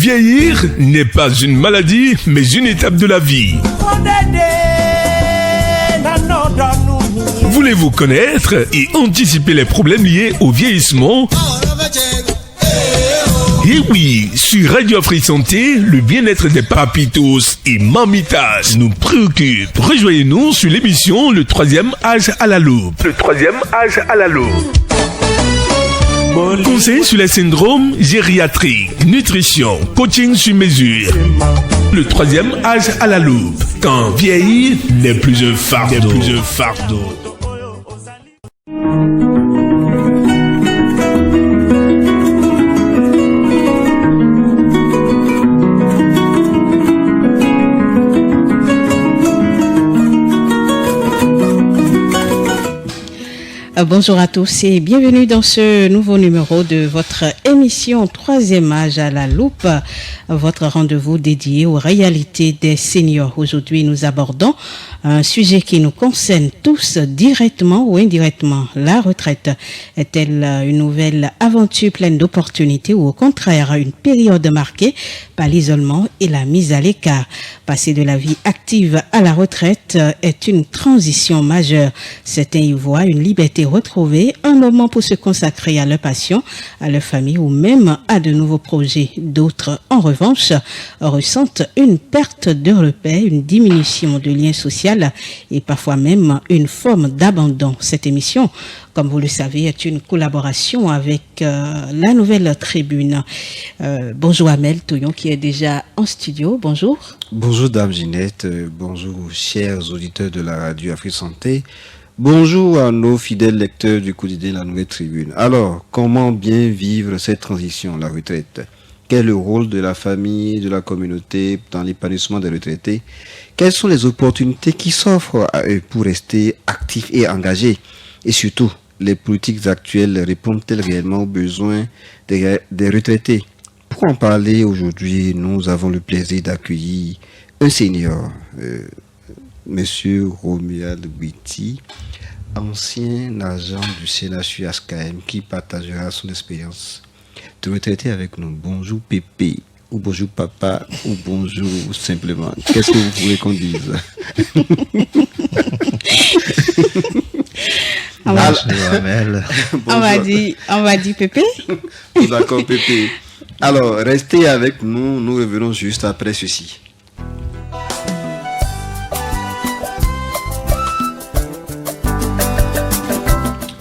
Vieillir n'est pas une maladie, mais une étape de la vie. Voulez-vous connaître et anticiper les problèmes liés au vieillissement? Et oui, sur Radio Afrique Santé, le bien-être des papitos et mamitas nous préoccupe. Rejoignez-nous sur l'émission Le Troisième Âge à la Loupe. Le Troisième Âge à la Loupe. Conseil sur les syndromes gériatriques, nutrition, coaching sur mesure. Le Troisième Âge à la Loupe. Quand vieillir n'est plus un fardeau. Bonjour à tous et bienvenue dans ce nouveau numéro de votre émission Troisième Âge à la Loupe, votre rendez-vous dédié aux réalités des seniors. Aujourd'hui, nous abordons un sujet qui nous concerne tous directement ou indirectement. La retraite est-elle une nouvelle aventure pleine d'opportunités ou au contraire une période marquée par l'isolement et la mise à l'écart? Passer de la vie active à la retraite est une transition majeure. Certains y voient une liberté retrouvée, un moment pour se consacrer à leur passion, à leur famille ou même à de nouveaux projets. D'autres, en revanche, ressentent une perte de repères, une diminution de lien social et parfois même une forme d'abandon. Cette émission, comme vous le savez, est une collaboration avec la Nouvelle Tribune. Bonjour Amel Touillon qui est déjà en studio. Bonjour. Bonjour Dame Ginette, bonjour chers auditeurs de la Radio Afrique Santé. Bonjour à nos fidèles lecteurs du quotidien La Nouvelle Tribune. Alors, comment bien vivre cette transition, la retraite? Quel est le rôle de la famille, de la communauté dans l'épanouissement des retraités? Quelles sont les opportunités qui s'offrent à eux pour rester actifs et engagés? Et surtout, les politiques actuelles répondent-elles réellement aux besoins des retraités? Pour en parler aujourd'hui, nous avons le plaisir d'accueillir un senior, Monsieur Romuald Biti, ancien agent du CNHU HKM, qui partagera son expérience de retraité avec nous. Bonjour Pépé, ou bonjour papa, ou bonjour simplement. Qu'est-ce que vous voulez qu'on dise? On va dire Pépé. D'accord Pépé. Alors, restez avec nous, nous revenons juste après ceci.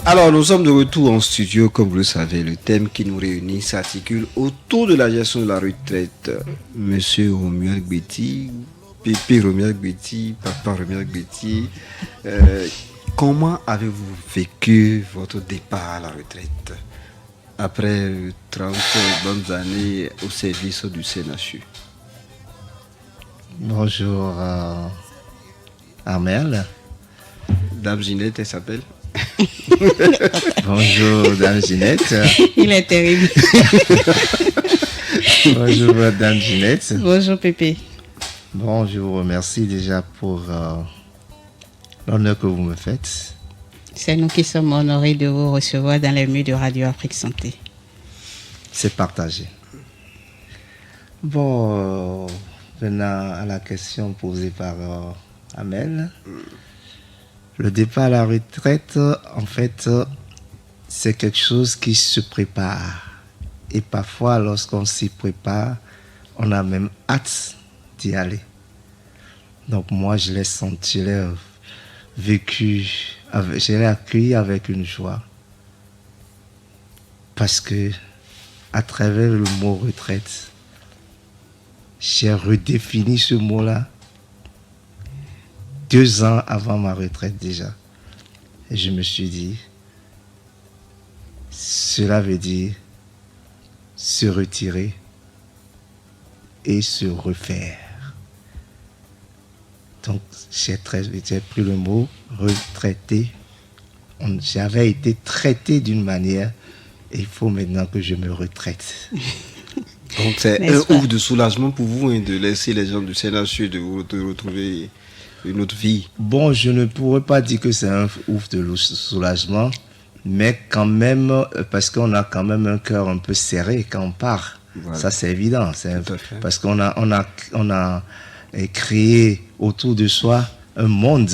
Alors, nous sommes de retour en studio, comme vous le savez. Le thème qui nous réunit s'articule autour de la gestion de la retraite. Monsieur Romuald Biti, Pépé Romuald Biti, Papa Romuald Biti, comment avez-vous vécu votre départ à la retraite après 30 bonnes années au service du CNHU? Bonjour Armel. Dame Ginette, elle s'appelle? Bonjour Dame Ginette. Il est terrible. Bonjour Dame Ginette. Bonjour Pépé. Bon, je vous remercie déjà pour l'honneur que vous me faites. C'est nous qui sommes honorés de vous recevoir dans les murs de Radio Afrique Santé. C'est partagé. Bon, venant à la question posée par Amel, le départ à la retraite, en fait, c'est quelque chose qui se prépare. Et parfois, lorsqu'on s'y prépare, on a même hâte d'y aller. Donc moi, je l'ai senti, je l'ai vécu, je l'ai accueilli avec une joie. Parce que, à travers le mot retraite, j'ai redéfini ce mot-là 2 ans avant ma retraite déjà. Et je me suis dit, cela veut dire se retirer et se refaire. Donc, j'ai pris le mot retraité. J'avais été traité d'une manière et il faut maintenant que je me retraite. Donc, c'est un ouf de soulagement pour vous de laisser les gens du CNHU de retrouver une autre vie. Bon, je ne pourrais pas dire que c'est un ouf de soulagement, mais quand même, parce qu'on a quand même un cœur un peu serré quand on part. Voilà. Ça, c'est évident. Tout à fait. Parce qu'on a créé autour de soi un monde.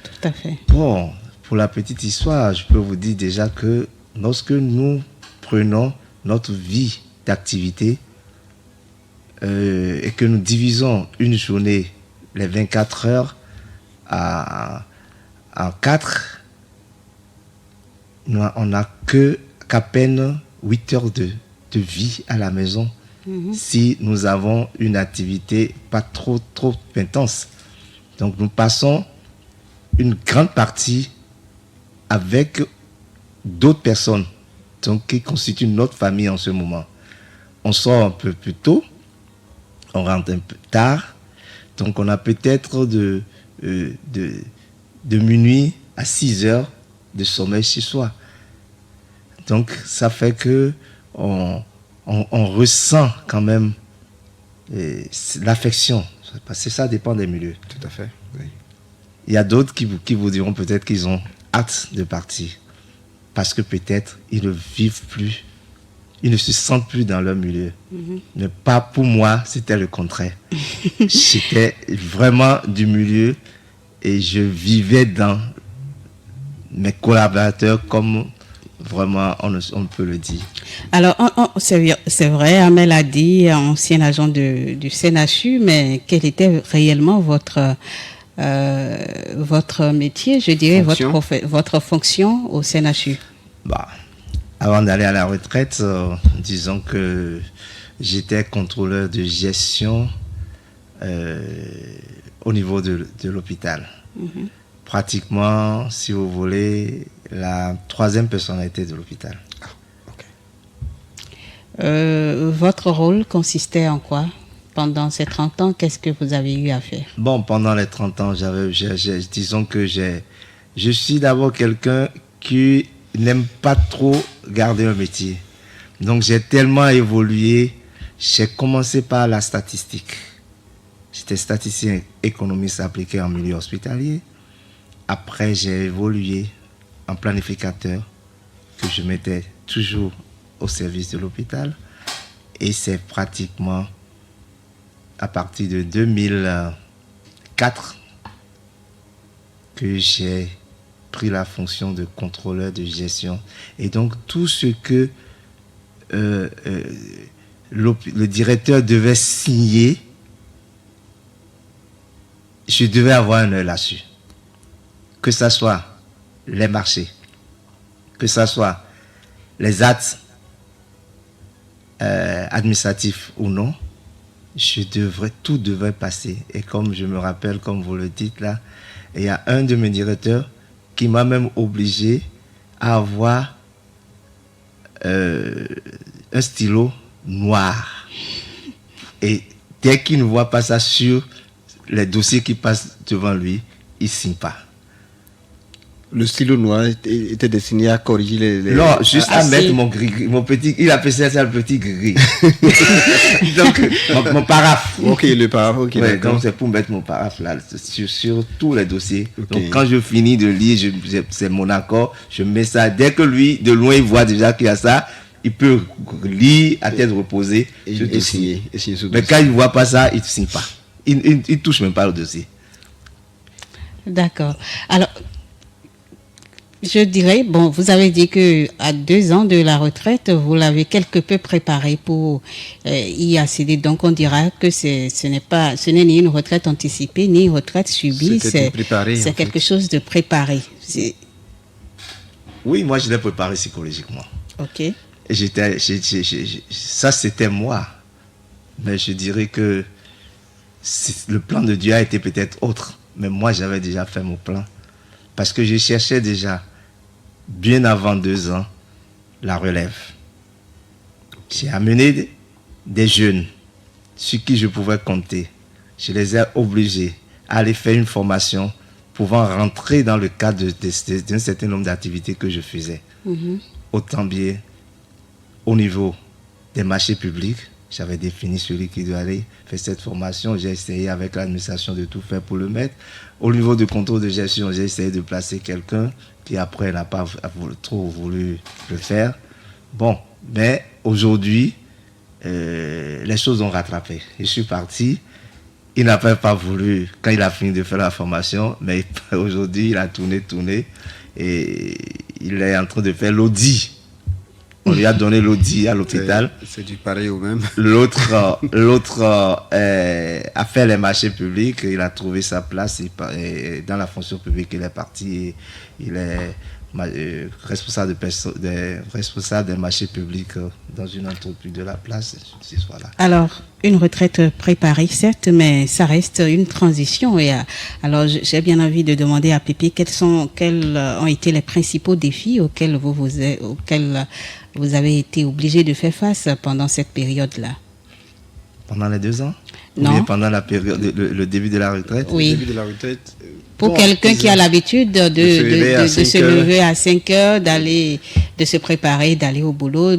Tout à fait. Bon, pour la petite histoire, je peux vous dire déjà que lorsque nous prenons notre vie d'activité et que nous divisons une journée, les 24 heures, en 4, on n'a qu'à peine 8 heures de vie à la maison si nous avons une activité pas trop intense. Donc nous passons une grande partie avec d'autres personnes donc, qui constituent notre famille en ce moment. On sort un peu plus tôt, on rentre un peu tard, donc on a peut-être de minuit à 6 heures de sommeil chez soi. Donc ça fait que on ressent quand même l'affection, parce que ça dépend des milieux. Tout à fait, oui. Il y a d'autres qui vous diront peut-être qu'ils ont hâte de partir, parce que peut-être ils ne vivent plus, ils ne se sentent plus dans leur milieu. Mais pas pour moi, c'était le contraire. J'étais vraiment du milieu et je vivais dans mes collaborateurs comme vraiment on peut le dire. Alors, c'est vrai, Amel a dit, ancien agent du CNHU, mais quel était réellement votre métier, je dirais, votre fonction au CNHU? Bah, avant d'aller à la retraite, disons que j'étais contrôleur de gestion au niveau de l'hôpital. Pratiquement, si vous voulez, la 3e personnalité de l'hôpital. Votre rôle consistait en quoi? Pendant ces 30 ans, qu'est-ce que vous avez eu à faire? Bon, pendant les 30 ans, disons que je suis d'abord quelqu'un qui n'aime pas trop garder un métier. Donc, j'ai tellement évolué. J'ai commencé par la statistique. J'étais statisticien économiste appliqué en milieu hospitalier. Après, j'ai évolué en planificateur que je mettais toujours au service de l'hôpital. Et c'est pratiquement à partir de 2004 que j'ai pris la fonction de contrôleur de gestion. Et donc, tout ce que le directeur devait signer, je devais avoir un œil là-dessus. Que ce soit les marchés, que ce soit les actes administratifs ou non, tout devrait passer. Et comme je me rappelle, comme vous le dites là, il y a un de mes directeurs qui m'a même obligé à avoir un stylo noir. Et dès qu'il ne voit pas ça sur les dossiers qui passent devant lui, il ne signe pas. Le stylo noir était destiné à corriger les... Non, juste à mettre mon gris, mon petit... Il appelait ça le petit gris. Donc, mon paraphe. Ok, le paraphe, ok. Ouais, donc c'est pour mettre mon paraphe là, sur tous les dossiers. Okay. Donc, quand je finis de lire, c'est mon accord, je mets ça. Dès que lui, de loin, il voit déjà qu'il y a ça, il peut lire à tête reposée. Et signer. Mais quand il ne voit pas ça, il ne signe pas. Il ne touche même pas le dossier. D'accord. Alors... Je dirais, bon, vous avez dit que à 2 ans de la retraite, vous l'avez quelque peu préparé pour y accéder. Donc, on dira que ce n'est ni une retraite anticipée, ni une retraite subie. C'est quelque chose de préparé. Oui, moi, je l'ai préparé psychologiquement. Ok. Et ça, c'était moi. Mais je dirais que le plan de Dieu a été peut-être autre. Mais moi, j'avais déjà fait mon plan. Parce que je cherchais déjà, bien avant 2 ans, la relève. J'ai amené des jeunes sur qui je pouvais compter. Je les ai obligés à aller faire une formation pouvant rentrer dans le cadre d'un certain nombre d'activités que je faisais. Autant bien au niveau des marchés publics, j'avais défini celui qui doit aller faire cette formation. J'ai essayé avec l'administration de tout faire pour le mettre. Au niveau du contrôle de gestion, j'ai essayé de placer quelqu'un qui après n'a pas trop voulu le faire. Bon, mais aujourd'hui, les choses ont rattrapé. Je suis parti. Il n'a pas voulu, quand il a fini de faire la formation, mais aujourd'hui, il a tourné, et il est en train de faire l'audit. On lui a donné l'audit à l'hôpital. C'est du pareil au même. L'autre a fait les marchés publics, il a trouvé sa place et dans la fonction publique, il est parti, il est responsable des marchés publics dans une entreprise de la place. Voilà. Alors, une retraite préparée, certes, mais ça reste une transition. Alors, j'ai bien envie de demander à Pépé quels ont été les principaux défis auxquels vous avez été obligé de faire face pendant cette période-là. Pendant les 2 ans? Non. Ou pendant la période, le début de la retraite? Oui. Le début de la retraite. Pour quelqu'un qui a l'habitude de se lever à 5 heures, de se préparer, d'aller au boulot,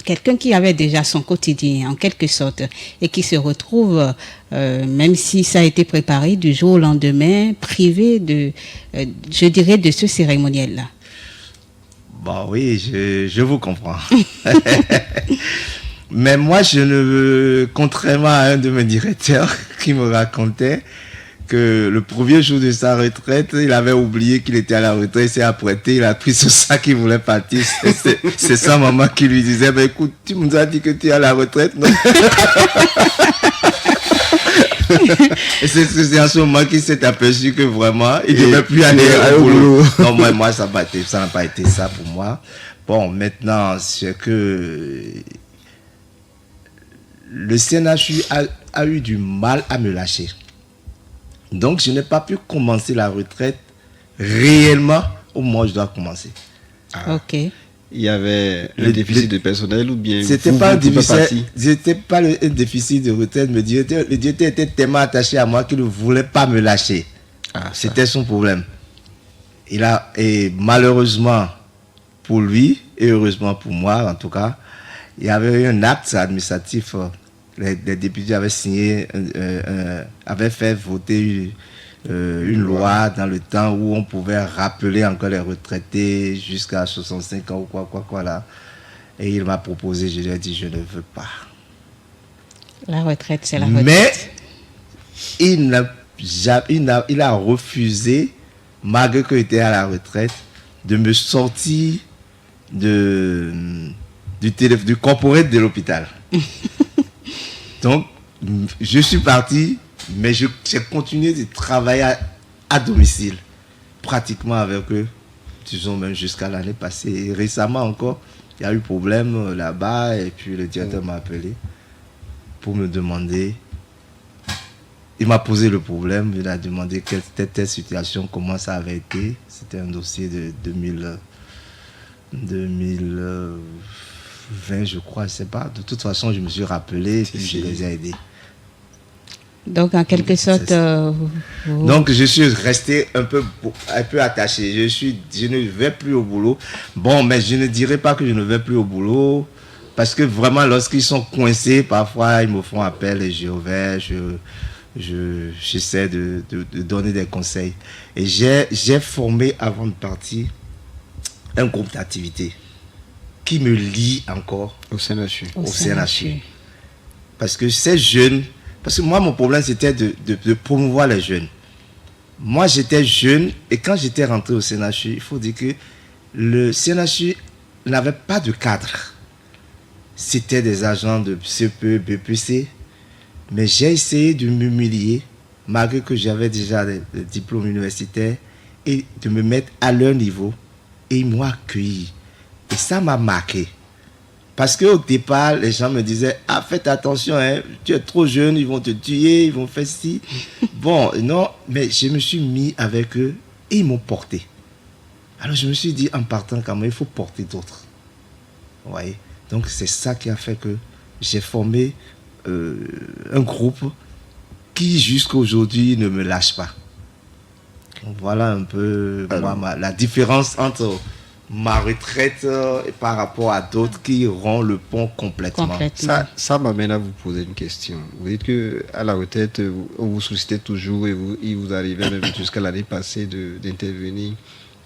quelqu'un qui avait déjà son quotidien en quelque sorte et qui se retrouve, même si ça a été préparé du jour au lendemain, privé je dirais, de ce cérémoniel-là. Bon, oui, je vous comprends. Mais moi, contrairement à un de mes directeurs qui me racontait que le premier jour de sa retraite, il avait oublié qu'il était à la retraite, il s'est apprêté, il a pris son sac, il voulait partir. C'est sa maman qui lui disait, bah, écoute, tu nous as dit que tu es à la retraite, non? Et c'est en ce moment qu'il s'est aperçu que vraiment, il ne devait plus aller au boulot. Non, moi, ça n'a pas été ça pour moi. Bon, maintenant, c'est que le CNHU a eu du mal à me lâcher. Donc, je n'ai pas pu commencer la retraite réellement au moment où je dois commencer. Ok. Il y avait un déficit de personnel ou bien c'était pas un déficit de retraite. Le directeur était tellement attaché à moi qu'il ne voulait pas me lâcher. C'était son problème. Et malheureusement pour lui, et heureusement pour moi en tout cas, il y avait eu un acte administratif. Les députés avaient signé, avaient fait voter une loi dans le temps où on pouvait rappeler encore les retraités jusqu'à 65 ans ou quoi là. Et il m'a proposé, je lui ai dit, je ne veux pas. La retraite, c'est la retraite. Mais il a refusé, malgré qu'il était à la retraite, de me sortir du corporate de l'hôpital. Donc, je suis parti, mais j'ai continué de travailler à domicile, pratiquement avec eux, disons même jusqu'à l'année passée. Et récemment encore, il y a eu problème là-bas, et puis le directeur m'a appelé pour me demander. Il m'a posé le problème, il a demandé quelle était telle situation, comment ça avait été. C'était un dossier de 2020, je crois, je ne sais pas. De toute façon, je me suis rappelé et puis je les ai aidés. Donc, en quelque sorte... Donc, je suis resté un peu attaché. Je ne vais plus au boulot. Bon, mais je ne dirais pas que je ne vais plus au boulot. Parce que vraiment, lorsqu'ils sont coincés, parfois, ils me font appel et je vais, j'essaie de donner des conseils. Et j'ai formé, avant de partir, un groupe d'activité qui me lie encore au CNHU. Parce que ces jeunes... Parce que moi, mon problème, c'était de promouvoir les jeunes. Moi, j'étais jeune et quand j'étais rentré au CNHU, il faut dire que le CNHU n'avait pas de cadre. C'était des agents de CPE, BPC. Mais j'ai essayé de m'humilier, malgré que j'avais déjà des diplômes universitaires, et de me mettre à leur niveau. Et ils m'ont accueilli. Et ça m'a marqué. Parce qu'au départ, les gens me disaient, ah, faites attention, hein, tu es trop jeune, ils vont te tuer, ils vont faire ci. Bon, non, mais je me suis mis avec eux et ils m'ont porté. Alors je me suis dit, en partant quand même, il faut porter d'autres. Vous voyez? Donc c'est ça qui a fait que j'ai formé un groupe qui jusqu'à aujourd'hui ne me lâche pas. Donc, voilà un peu la différence entre ma retraite par rapport à d'autres qui rend le pont complètement. Ça m'amène à vous poser une question. Vous dites qu'à la retraite, on vous sollicite toujours et il vous arrivait même jusqu'à l'année passée d'intervenir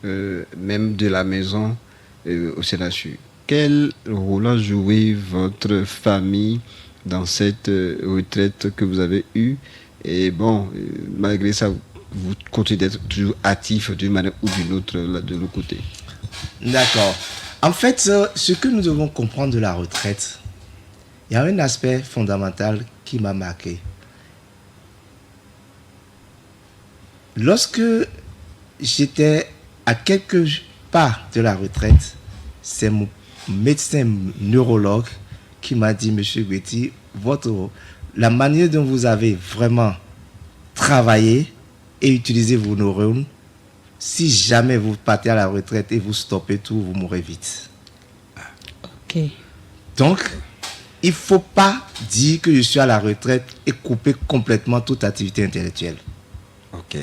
même de la maison au CNHU. quel rôle a joué votre famille dans cette retraite que vous avez eue? Et bon, malgré ça, vous continuez d'être toujours actif d'une manière ou d'une autre là, de l'autre côté. D'accord. En fait, ce que nous devons comprendre de la retraite, il y a un aspect fondamental qui m'a marqué. Lorsque j'étais à quelques pas de la retraite, c'est mon médecin neurologue qui m'a dit, Monsieur Guetti, la manière dont vous avez vraiment travaillé et utilisé vos neurones, si jamais vous partez à la retraite et vous stoppez tout, vous mourrez vite. Ok. Donc, il ne faut pas dire que je suis à la retraite et couper complètement toute activité intellectuelle. Ok.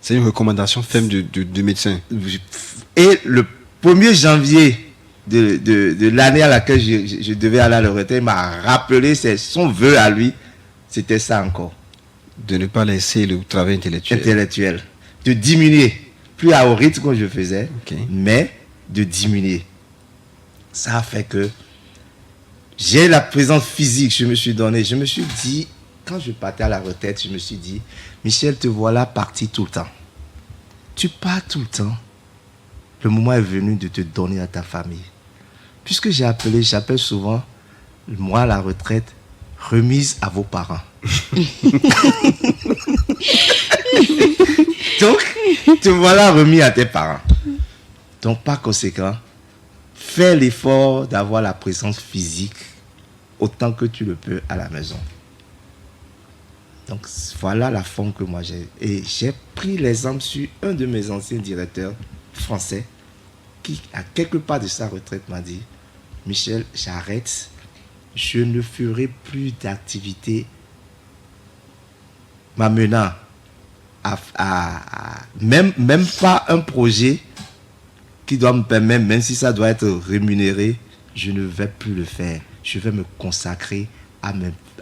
C'est une recommandation ferme du médecin. Et le 1er janvier de l'année à laquelle je devais aller à la retraite, il m'a rappelé, c'est son vœu à lui, c'était ça encore. De ne pas laisser le travail intellectuel. De diminuer. Plus à au rythme que je faisais, mais de diminuer. Ça a fait que j'ai la présence physique, je me suis dit, quand je partais à la retraite, je me suis dit, Michel, te voilà parti tout le temps. Tu pars tout le temps. Le moment est venu de te donner à ta famille. Puisque j'appelle souvent, moi, la retraite, remise à vos parents. Donc, te voilà remis à tes parents. Donc, par conséquent, fais l'effort d'avoir la présence physique autant que tu le peux à la maison. Donc, voilà la forme que moi j'ai. Et j'ai pris l'exemple sur un de mes anciens directeurs français qui, à quelque part de sa retraite, m'a dit, Michel, j'arrête. Je ne ferai plus d'activité m'amenant à même pas un projet qui doit me permettre, même si ça doit être rémunéré, je ne vais plus le faire. Je vais me consacrer à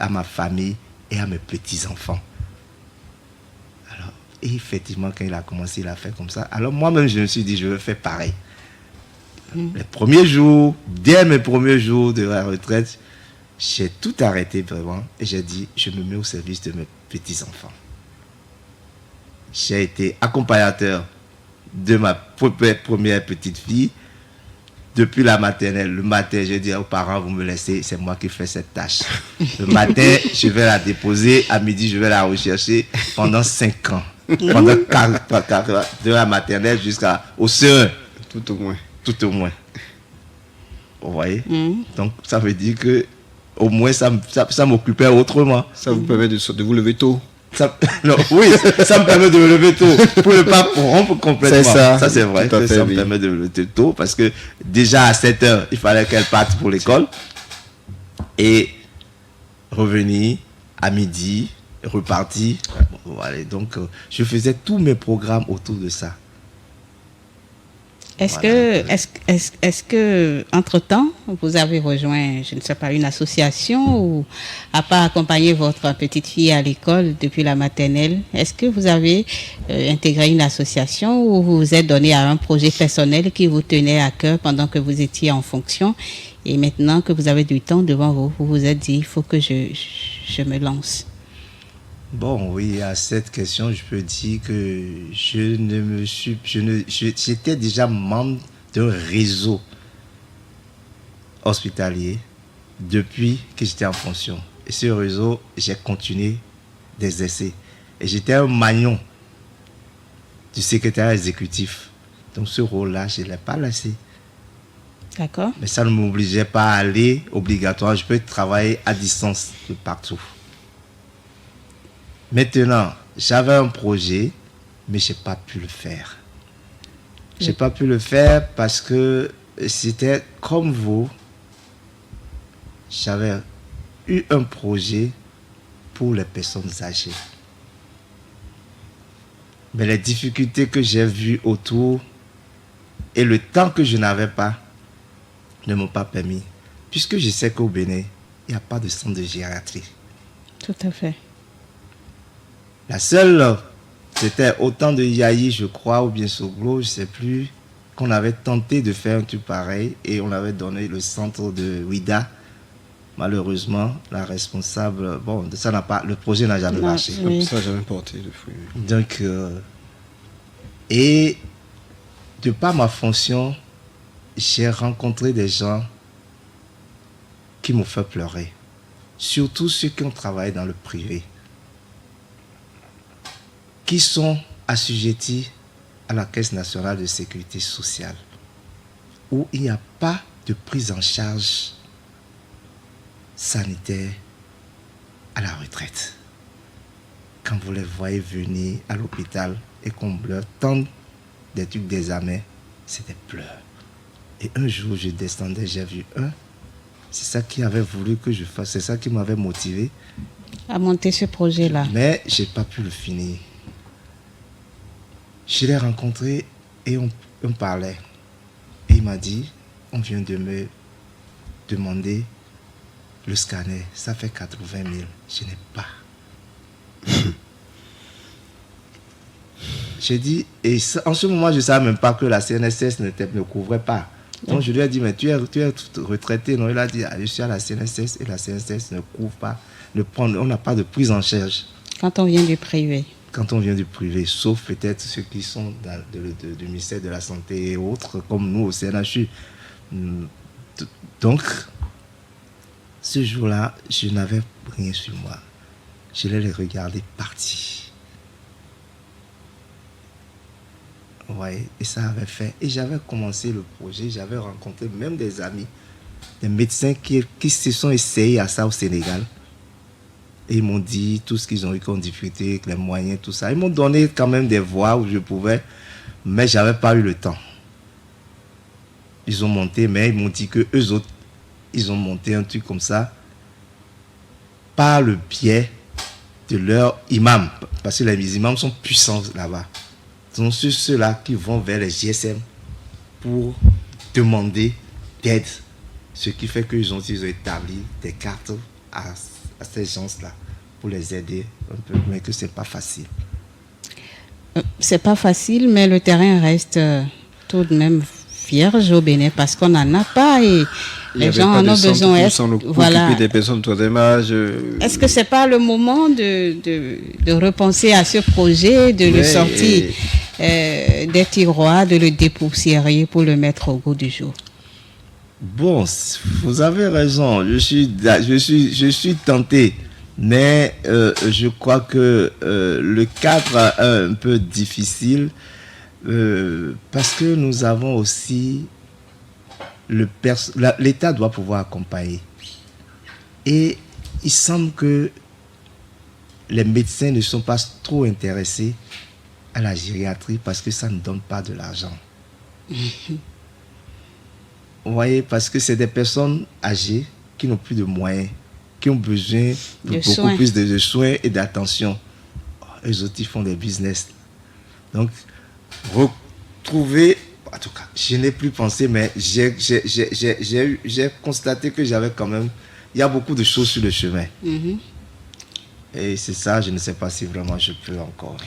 ma famille et à mes petits-enfants. Alors, et effectivement, quand il a commencé, il a fait comme ça. Alors moi-même, je me suis dit, je vais faire pareil. Les premiers jours, dès mes premiers jours de la retraite, j'ai tout arrêté vraiment et j'ai dit, je me mets au service de mes petits-enfants. J'ai été accompagnateur de ma première petite fille depuis la maternelle. Le matin, j'ai dit aux parents, vous me laissez, c'est moi qui fais cette tâche. Le matin, je vais la déposer. À midi, je vais la rechercher pendant 5 ans. Pendant 4 ans, de la maternelle jusqu'au CE1. Tout au moins. Tout au moins. Vous voyez? Donc, ça veut dire que au moins, ça m'occupait autrement. Ça vous permet de vous lever tôt. Oui, ça me permet de me lever tôt pour ne pas rompre complètement. C'est ça. Ça, c'est vrai que ça me permet de me lever tôt parce que déjà à 7 heures, il fallait qu'elle parte pour l'école et revenir à midi, repartir. Voilà, donc, je faisais tous mes programmes autour de ça. Est-ce que entre-temps, vous avez rejoint, je ne sais pas, une association ou à part accompagner votre petite fille à l'école depuis la maternelle, est-ce que vous avez intégré une association ou vous vous êtes donné à un projet personnel qui vous tenait à cœur pendant que vous étiez en fonction et maintenant que vous avez du temps devant vous, vous vous êtes dit, il faut que je me lance? Bon, oui, à cette question, je peux dire que j'étais déjà membre d'un réseau hospitalier depuis que j'étais en fonction. Et ce réseau, j'ai continué d'exercer. Et j'étais un maillon du secrétariat exécutif. Donc ce rôle-là, je ne l'ai pas laissé. D'accord. Mais ça ne m'obligeait pas à aller obligatoire. Je peux travailler à distance de partout. Maintenant, j'avais un projet, mais je n'ai pas pu le faire. Je n'ai pas pu le faire parce que c'était comme vous. J'avais eu un projet pour les personnes âgées. Mais les difficultés que j'ai vues autour et le temps que je n'avais pas ne m'ont pas permis. Puisque je sais qu'au Bénin, il n'y a pas de centre de gériatrie. Tout à fait. La seule, c'était au temps de Yahi, je crois, ou bien Soglo, je ne sais plus, qu'on avait tenté de faire un truc pareil et on avait donné le centre de Ouida. Malheureusement, la responsable, bon, le projet n'a jamais marché. Oui. Ça n'a jamais porté de fruits. Donc, et de par ma fonction, j'ai rencontré des gens qui m'ont fait pleurer. Surtout ceux qui ont travaillé dans le privé, qui sont assujettis à la Caisse nationale de sécurité sociale, où il n'y a pas de prise en charge sanitaire à la retraite. Quand vous les voyez venir à l'hôpital et qu'on leur tende des trucs d'examen, c'est des pleurs. Et un jour, je descendais, j'ai vu un. C'est ça qui avait voulu que je fasse, c'est ça qui m'avait motivé à monter ce projet-là. Mais je n'ai pas pu le finir. Je l'ai rencontré et on parlait. Et il m'a dit, on vient de me demander le scanner, ça fait 80 000, je n'ai pas. J'ai dit, et ça, en ce moment, je ne savais même pas que la CNSS ne couvrait pas. Donc je lui ai dit, mais tu es retraité. Non, il a dit, je suis à la CNSS et la CNSS ne couvre pas, on n'a pas de prise en charge. Quand on vient du privé. Quand on vient du privé, sauf peut-être ceux qui sont du ministère de la Santé et autres, comme nous au CNHU. Donc, ce jour-là, je n'avais rien sur moi. Je les regardais partir. Ouais, et ça avait fait. Et j'avais commencé le projet, j'avais rencontré même des amis, des médecins qui se sont essayés à ça au Sénégal. Et ils m'ont dit tout ce qu'ils ont eu comme difficulté, les moyens, tout ça. Ils m'ont donné quand même des voies où je pouvais, mais je n'avais pas eu le temps. Ils ont monté, mais ils m'ont dit que eux autres, ils ont monté un truc comme ça par le biais de leur imam. Parce que les imams sont puissants là-bas. Ce sont ceux-là qui vont vers les GSM pour demander d'aide. Ce qui fait qu'ils ont établi des cartes à ces gens-là pour les aider un peu, mais que c'est pas facile. C'est pas facile, mais le terrain reste tout de même vierge au Bénin parce qu'on n'en a pas et les gens en ont besoin. Voilà. Des personnes de troisième âge. Est-ce que c'est pas le moment de repenser à ce projet, de le sortir des tiroirs, de le dépoussiérer pour le mettre au goût du jour? Bon, vous avez raison. Je suis tenté, mais je crois que le cadre est un peu difficile parce que nous avons aussi l'État doit pouvoir accompagner. Et il semble que les médecins ne sont pas trop intéressés à la gériatrie parce que ça ne donne pas de l'argent. Vous voyez, parce que c'est des personnes âgées qui n'ont plus de moyens, qui ont besoin de beaucoup plus de soins et d'attention. Eux autres, ils font des business. Donc, retrouver, en tout cas, je n'ai plus pensé, mais j'ai constaté que j'avais quand même, il y a beaucoup de choses sur le chemin. Et c'est ça, je ne sais pas si vraiment je peux encore.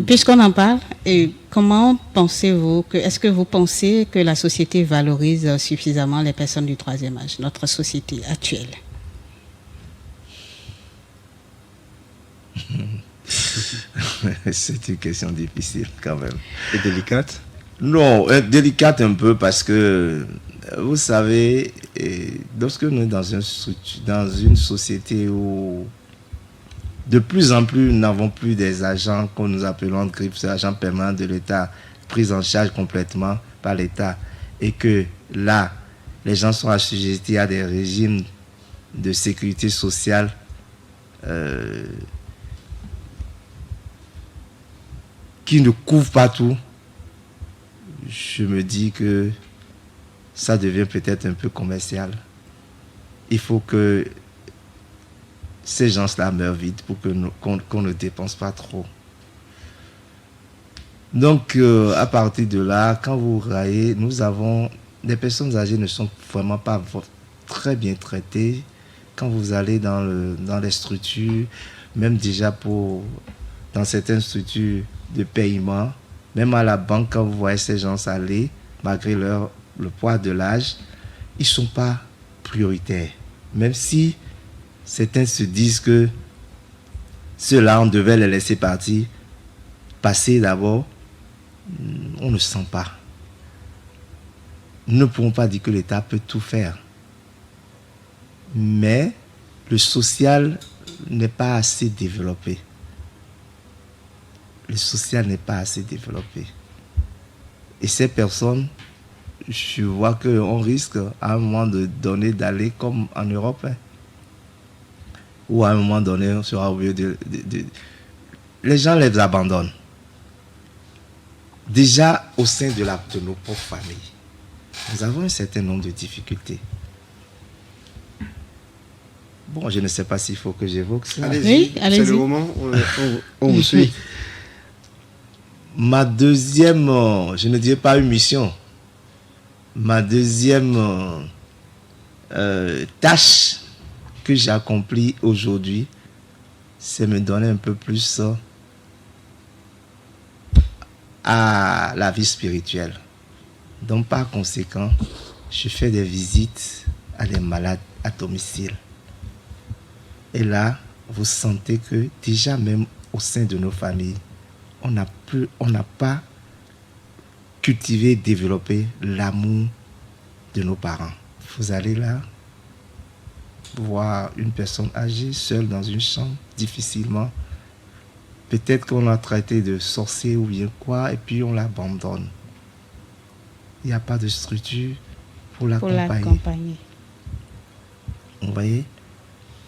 Puisqu'on en parle, comment pensez-vous est-ce que vous pensez que la société valorise suffisamment les personnes du troisième âge, notre société actuelle? C'est une question difficile quand même. Et délicate? Non, délicate un peu parce que, vous savez, lorsque nous sommes dans une société où de plus en plus, nous n'avons plus des agents que nous appelons des agents permanents de l'État, pris en charge complètement par l'État. Et que là, les gens sont assujettis à des régimes de sécurité sociale qui ne couvrent pas tout. Je me dis que ça devient peut-être un peu commercial. Il faut que ces gens-là meurent vite pour qu'on ne dépense pas trop. Donc, à partir de là, quand vous voyez, nous avons... Les personnes âgées ne sont vraiment pas très bien traitées. Quand vous allez dans les structures, même déjà dans certaines structures de paiement, Même à la banque, quand vous voyez ces gens aller, malgré le poids de l'âge, ils ne sont pas prioritaires. Même si certains se disent que ceux-là, on devait les laisser passer d'abord, on ne sent pas. Nous ne pouvons pas dire que l'État peut tout faire. Mais le social n'est pas assez développé. Le social n'est pas assez développé. Et ces personnes, je vois qu'on risque à un moment donné d'aller comme en Europe. Ou à un moment donné, on sera obligé les gens les abandonnent. Déjà au sein de nos propres familles, nous avons un certain nombre de difficultés. Bon, je ne sais pas s'il faut que j'évoque ça. Allez-y, allez-y. C'est le moment, on vous suit. Ma deuxième, je ne dirais pas une mission, ma deuxième tâche que j'ai accomplie aujourd'hui, c'est me donner un peu plus à la vie spirituelle. Donc par conséquent, je fais des visites à des malades à domicile. Et là, vous sentez que déjà même au sein de nos familles, on n'a pas cultivé, développé l'amour de nos parents. Vous allez là, voir une personne âgée, seule dans une chambre, difficilement. Peut-être qu'on l'a traité de sorcier ou bien quoi, et puis on l'abandonne. Il n'y a pas de structure pour l'accompagner. Vous voyez?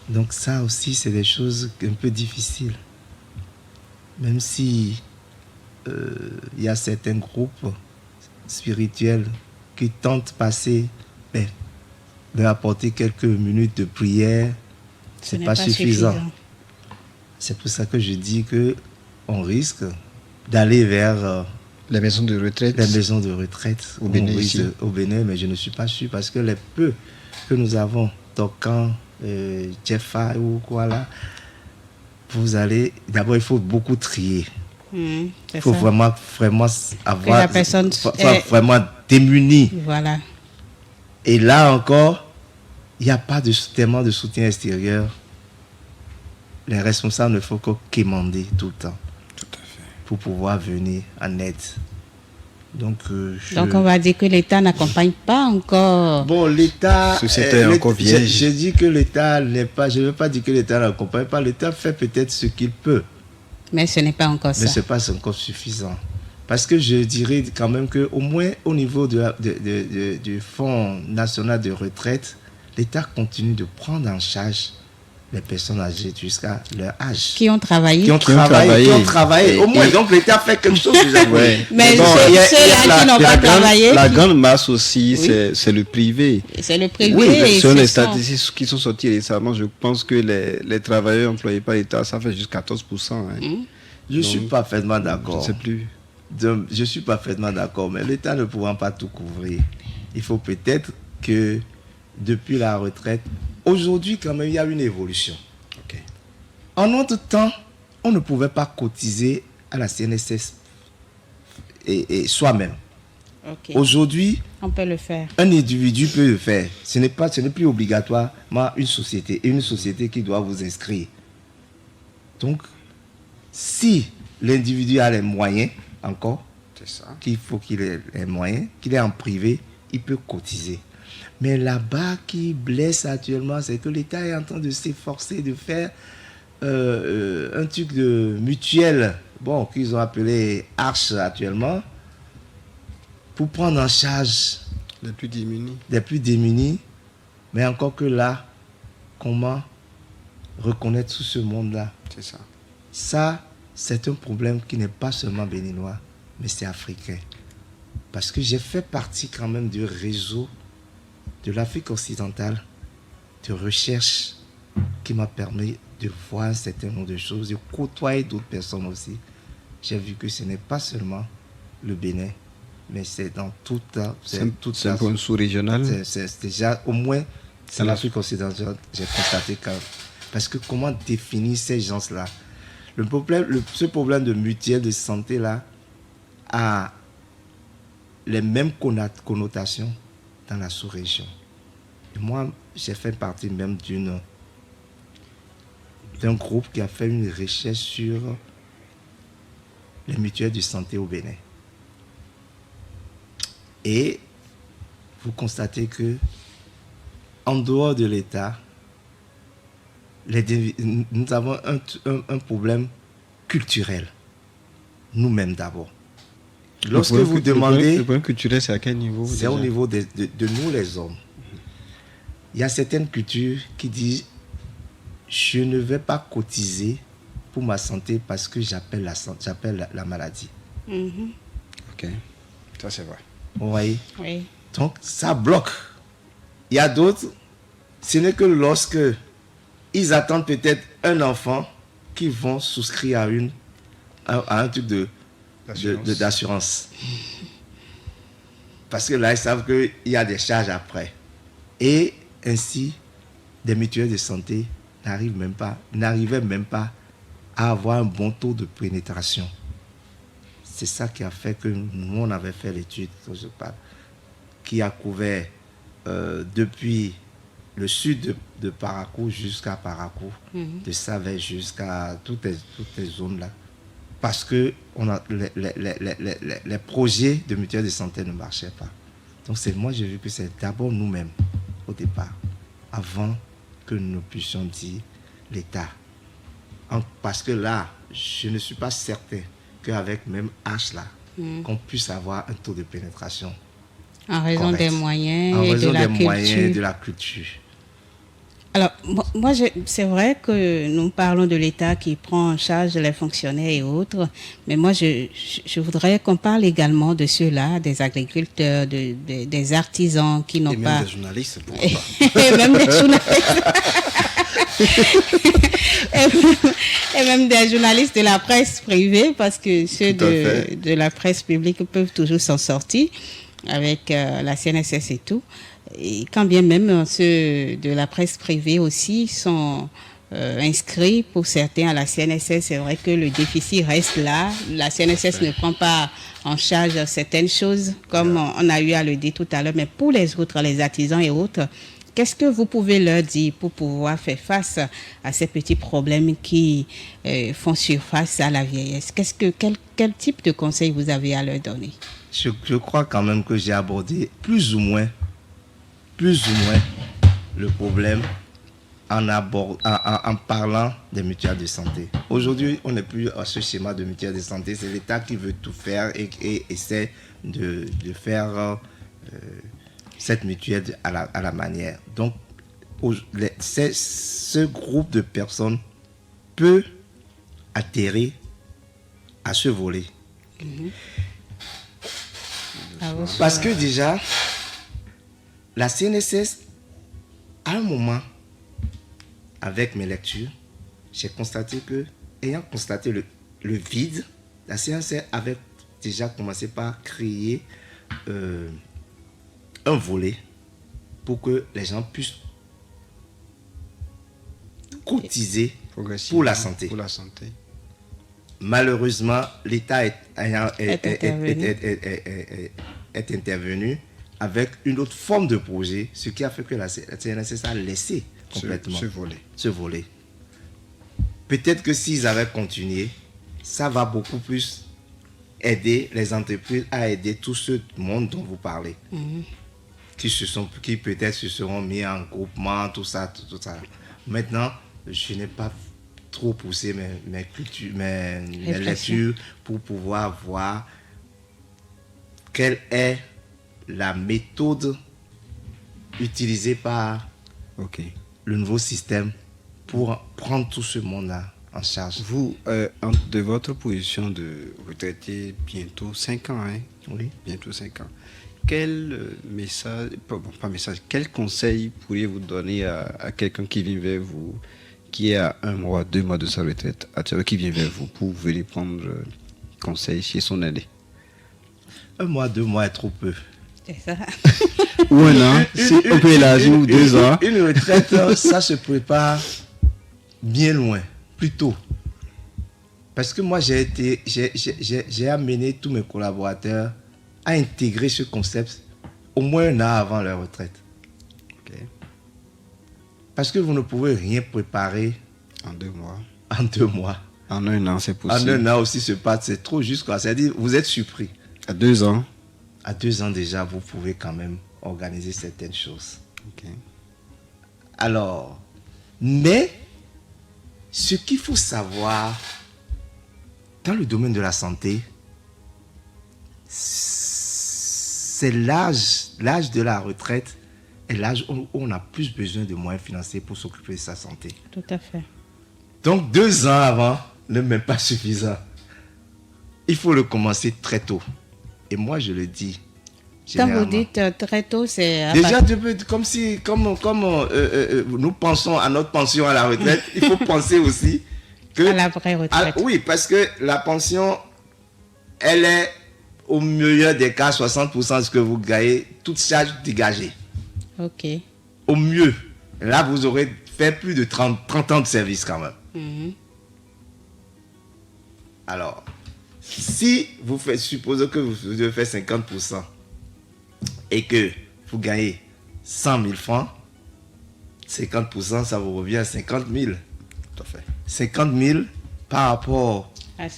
Donc ça aussi, c'est des choses un peu difficiles. Même si il y a certains groupes spirituels qui tentent de apporter quelques minutes de prière, c'est pas suffisant. C'est pour ça que je dis que on risque d'aller vers les maisons de retraite. Les maisons de retraite au Bénin, au Bénin, mais je ne suis pas sûr parce que les peu que nous avons, Tokan, Jeffa ou quoi là, vous allez, d'abord il faut beaucoup trier. Il faut vraiment avoir, que la personne soit vraiment démunie. Voilà. Et là encore, il n'y a pas tellement de soutien extérieur. Les responsables ne font que quémander tout le temps. Tout à fait. Pour pouvoir venir en aide. Donc on va dire que l'État n'accompagne pas encore. Bon, l'État... C'était encore vierge. Je dis que l'État n'est pas... Je ne veux pas dire que l'État n'accompagne pas. L'État fait peut-être ce qu'il peut. Mais ce n'est pas encore ça. Mais ce n'est pas encore suffisant. Parce que je dirais quand même qu'au moins au niveau du Fonds national de retraite, l'État continue de prendre en charge les personnes âgées jusqu'à leur âge. Qui ont travaillé. Qui ont travaillé. Au moins, donc l'État fait quelque chose déjà. Ouais. Mais ceux-là qui n'ont pas travaillé. La grande masse aussi, c'est le privé. C'est le privé. Oui, selon les statistiques qui sont sorties récemment, je pense que les travailleurs employés par l'État, ça fait juste 14%. Hein. Je suis parfaitement d'accord. Je ne sais plus. Je suis parfaitement d'accord, mais l'État ne pouvant pas tout couvrir, il faut peut-être que depuis la retraite, aujourd'hui quand même il y a une évolution. Okay. En notre temps, on ne pouvait pas cotiser à la CNSS et soi-même. Okay. Aujourd'hui, on peut le faire. Un individu peut le faire. Ce n'est plus obligatoirement une société qui doit vous inscrire. Donc, si l'individu a les moyens, encore, c'est ça. Qu'il faut qu'il ait les moyens, qu'il est en privé, il peut cotiser. Mais là-bas, qui blesse actuellement, c'est que l'État est en train de s'efforcer de faire un truc de mutuelle, qu'ils ont appelé Arche actuellement, pour prendre en charge les plus démunis. Mais encore que là, comment reconnaître tout ce monde-là? C'est ça. Ça, c'est un problème qui n'est pas seulement béninois, mais c'est africain. Parce que j'ai fait partie quand même du réseau de l'Afrique occidentale de recherche qui m'a permis de voir un certain nombre de choses, de côtoyer d'autres personnes aussi. J'ai vu que ce n'est pas seulement le Bénin, mais c'est dans toute c'est un peu sous-régional. C'est déjà, au moins, dans l'Afrique occidentale, j'ai constaté que... Parce que comment définir ces gens-là? Ce problème de mutuelle de santé-là, a les mêmes connotations dans la sous-région. Et moi, j'ai fait partie même d'un groupe qui a fait une recherche sur les mutuelles de santé au Bénin. Et vous constatez que en dehors de l'État, nous avons un problème culturel. Nous-mêmes d'abord. Lorsque vous demandez... Le problème culturel, c'est à quel niveau? C'est au niveau de nous les hommes. Il y a certaines cultures qui disent « Je ne vais pas cotiser pour ma santé parce que j'appelle la maladie. Ok, ça c'est vrai. Vous voyez? Oui. Donc, ça bloque. Il y a d'autres, ce n'est que lorsque ils attendent peut-être un enfant qui vont souscrire à un truc d'assurance. Parce que là, ils savent qu'il y a des charges après. Et ainsi, des mutuelles de santé n'arrivaient même pas à avoir un bon taux de pénétration. C'est ça qui a fait que nous, on avait fait l'étude dont je parle, qui a couvert depuis le sud de Parakou jusqu'à Parakou, de Savès jusqu'à toutes les zones là. Parce que les projets de mutuelles de santé ne marchaient pas. Donc moi, j'ai vu que c'est d'abord nous-mêmes, au départ, avant que nous puissions dire l'État. Parce que là, je ne suis pas certain qu'avec même H là, qu'on puisse avoir un taux de pénétration. En raison correct. des moyens En et raison de la des culture. moyens de la culture. Alors, moi, c'est vrai que nous parlons de l'État qui prend en charge les fonctionnaires et autres, mais moi, je voudrais qu'on parle également de ceux-là, des agriculteurs, des artisans qui n'ont pas... Et même des journalistes, pourquoi pas. Et même des journalistes. Et même des journalistes de la presse privée, parce que ceux de la presse publique peuvent toujours s'en sortir avec la CNSS et tout. Et quand bien même ceux de la presse privée aussi sont inscrits pour certains à la CNSS, c'est vrai que le déficit reste là. La CNSS ne prend pas en charge certaines choses, comme on a eu à le dire tout à l'heure, mais pour les autres, les artisans et autres, qu'est-ce que vous pouvez leur dire pour pouvoir faire face à ces petits problèmes qui font surface à la vieillesse? Quel type de conseil vous avez à leur donner? Je crois quand même que j'ai abordé plus ou moins le problème en parlant des mutuelles de santé. Aujourd'hui, on n'est plus à ce schéma de mutuelles de santé. C'est l'État qui veut tout faire et essaie de faire cette mutuelle à la manière. Donc, ce groupe de personnes peut atterrir à ce volet. Parce que déjà, la CNSS, à un moment, avec mes lectures, j'ai constaté que, ayant constaté le vide, la CNSS avait déjà commencé par créer un volet pour que les gens puissent cotiser pour la santé. Malheureusement, l'État est intervenu avec une autre forme de projet, ce qui a fait que la CNSS a laissé complètement ce volet. Peut-être que s'ils avaient continué, ça va beaucoup plus aider les entreprises à aider tout ce monde dont vous parlez, qui peut-être se seront mis en groupement, tout ça. Maintenant, je n'ai pas trop poussé mes lectures pour pouvoir voir quelle est la méthode utilisée par le nouveau système pour prendre tout ce monde-là en charge. Vous, de votre position de retraité, bientôt 5 ans, hein? Oui. Bientôt 5 ans. Quel quel conseil pourriez-vous donner à quelqu'un qui vient vers vous, qui est à 1 mois, 2 mois de sa retraite, qui vient vers vous pour venir prendre conseil chez son aîné? 1 mois, 2 mois est trop peu. C'est ça. Ou 1 an, si on peut élargir, ou 2 ans. Une retraite, ça se prépare bien loin, plus tôt. Parce que moi, j'ai amené tous mes collaborateurs à intégrer ce concept au moins un an avant leur retraite. Ok. Parce que vous ne pouvez rien préparer En 2 mois. en 2 mois. En 1 an, c'est possible. En 1 an aussi se passe, c'est trop juste quoi. C'est-à-dire, vous êtes surpris. À 2 ans. À 2 ans déjà, vous pouvez quand même organiser certaines choses. Ok. Alors, mais ce qu'il faut savoir dans le domaine de la santé, c'est l'âge de la retraite est l'âge où on a plus besoin de moyens financiers pour s'occuper de sa santé. Tout à fait. Donc 2 ans avant n'est même pas suffisant. Il faut le commencer très tôt. Et moi je le dis. Quand vous Généralement. dites très tôt, c'est... Déjà, comme nous pensons à notre pension à la retraite, il faut penser aussi que... À la vraie retraite. Oui, parce que la pension, elle est au meilleur des cas 60% de ce que vous gagnez, toute charge dégagée. Ok. Au mieux. Là, vous aurez fait plus de 30 ans de service quand même. Mhm. Alors, si vous faites, supposons que vous devez faire 50% et que vous gagnez 100 000 francs, 50%, ça vous revient à 50 000. Tout à fait. 50 000 par rapport À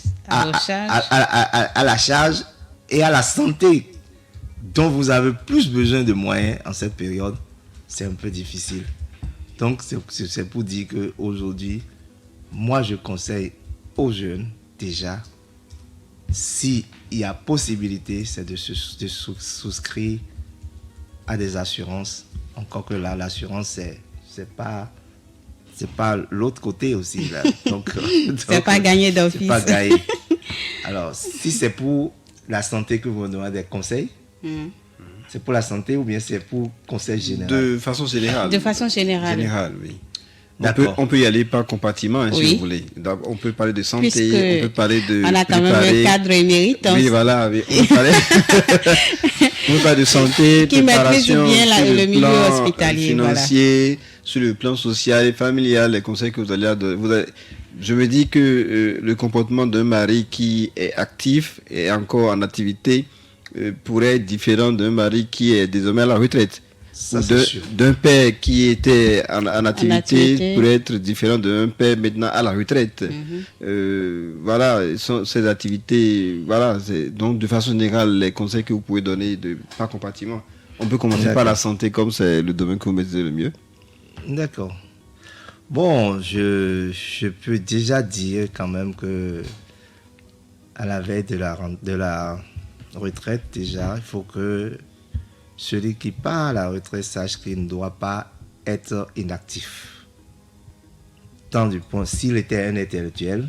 vos charges. à la charge et à la santé dont vous avez plus besoin de moyens en cette période, c'est un peu difficile. Donc, c'est pour dire qu'aujourd'hui, moi, je conseille aux jeunes, déjà, s'il y a possibilité, c'est de souscrire à des assurances. Encore que là, l'assurance, c'est pas l'autre côté aussi. Là. Donc, C'est pas gagné d'office. c'est pas gagné. Alors, si c'est pour la santé que vous me demandez des conseils, Mhm. c'est pour la santé ou bien c'est pour conseil général? De façon générale. De façon générale. Générale, oui. D'accord. On peut y aller par compartiment, hein, si Oui. vous voulez. Donc, on peut parler de santé, Puisque on peut parler de... on a quand même préparer- un cadre émérite. Oui, voilà. Oui. On peut parler... on peut parler de santé, Qui maîtrise préparation bien sur le milieu plan, hospitalier, financier, sur le plan social et familial, les conseils que vous allez... Je me dis que le comportement d'un mari qui est actif et encore en activité pourrait être différent d'un mari qui est désormais à la retraite. Ça, Ou c'est sûr. d'un père qui était en activité, activité. pourrait être différent d'un père maintenant à la retraite. Voilà, ces activités, voilà. Donc, de façon générale, les conseils que vous pouvez donner par compartiment. On peut commencer par D'accord. la santé, comme c'est le domaine que vous maîtrisez le mieux. D'accord. Bon, je peux déjà dire quand même que à la veille de la retraite, déjà, il faut que celui qui part à la retraite sache qu'il ne doit pas être inactif. Tant du point, s'il était un intellectuel,